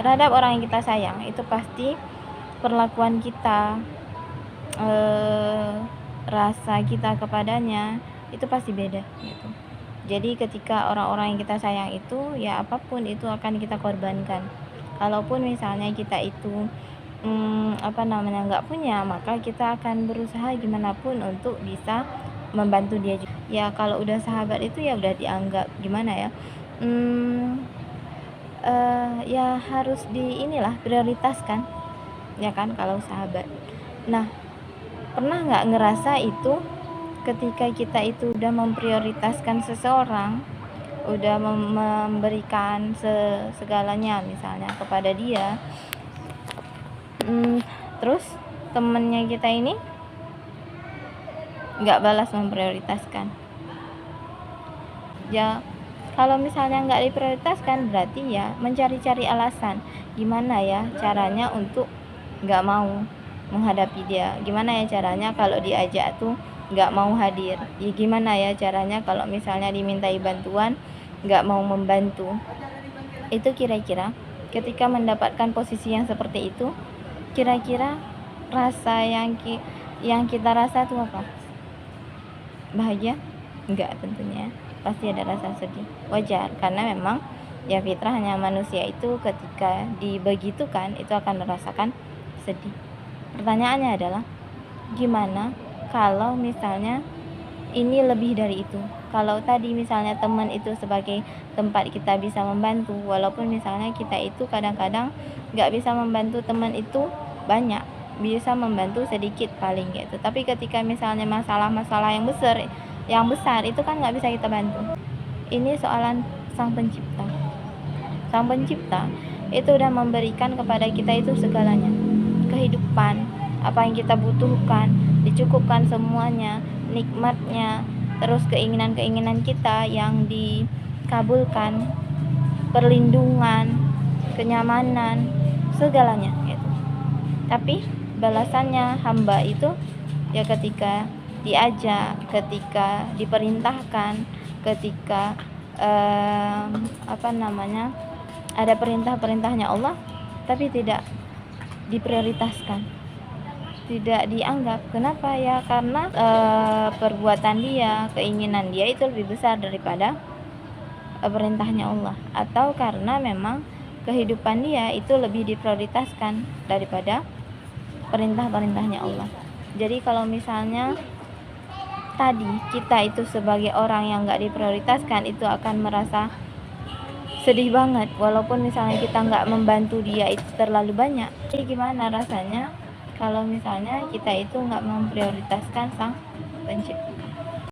terhadap orang yang kita sayang, itu pasti perlakuan kita, rasa kita kepadanya itu pasti beda gitu. Jadi ketika orang-orang yang kita sayang itu, ya apapun itu akan kita korbankan. Kalaupun misalnya kita itu nggak punya, maka kita akan berusaha gimana pun untuk bisa membantu dia juga. Ya kalau udah sahabat itu ya udah dianggap gimana ya, ya harus prioritaskan, ya kan, kalau sahabat. Nah, pernah nggak ngerasa itu ketika kita itu udah memprioritaskan seseorang, udah memberikan segalanya misalnya kepada dia, terus temennya kita ini nggak balas memprioritaskan. Ya kalau misalnya nggak diprioritaskan, berarti ya mencari-cari alasan gimana ya caranya untuk nggak mau menghadapi dia, gimana ya caranya kalau diajak tuh nggak mau hadir, ya gimana ya caranya kalau misalnya dimintai bantuan nggak mau membantu. Itu kira-kira ketika mendapatkan posisi yang seperti itu, kira-kira rasa yang kita rasa itu apa? Bahagia? Enggak, tentunya pasti ada rasa sedih. Wajar, karena memang ya fitrahnya manusia itu ketika dibegitukan itu akan merasakan sedih. Pertanyaannya adalah gimana kalau misalnya ini lebih dari itu? Kalau tadi misalnya teman itu sebagai tempat kita bisa membantu, walaupun misalnya kita itu kadang-kadang nggak bisa membantu teman itu banyak, bisa membantu sedikit paling gitu. Tapi ketika misalnya masalah-masalah yang besar itu kan nggak bisa kita bantu. Ini soalan sang pencipta. Sang pencipta itu udah memberikan kepada kita itu segalanya, kehidupan, apa yang kita butuhkan, dicukupkan semuanya, nikmatnya, terus keinginan-keinginan kita yang dikabulkan, perlindungan, kenyamanan, segalanya gitu. Tapi balasannya hamba itu ya ketika diajak, ketika diperintahkan, ketika ada perintah-perintahnya Allah tapi tidak diprioritaskan, tidak dianggap. Kenapa ya? Karena perbuatan dia, keinginan dia itu lebih besar daripada perintahnya Allah, atau karena memang kehidupan dia itu lebih diprioritaskan daripada perintah-perintahnya Allah. Jadi kalau misalnya tadi kita itu sebagai orang yang gak diprioritaskan, itu akan merasa sedih banget, walaupun misalnya kita nggak membantu dia itu terlalu banyak. Jadi gimana rasanya kalau misalnya kita itu nggak memprioritaskan sang pencipta?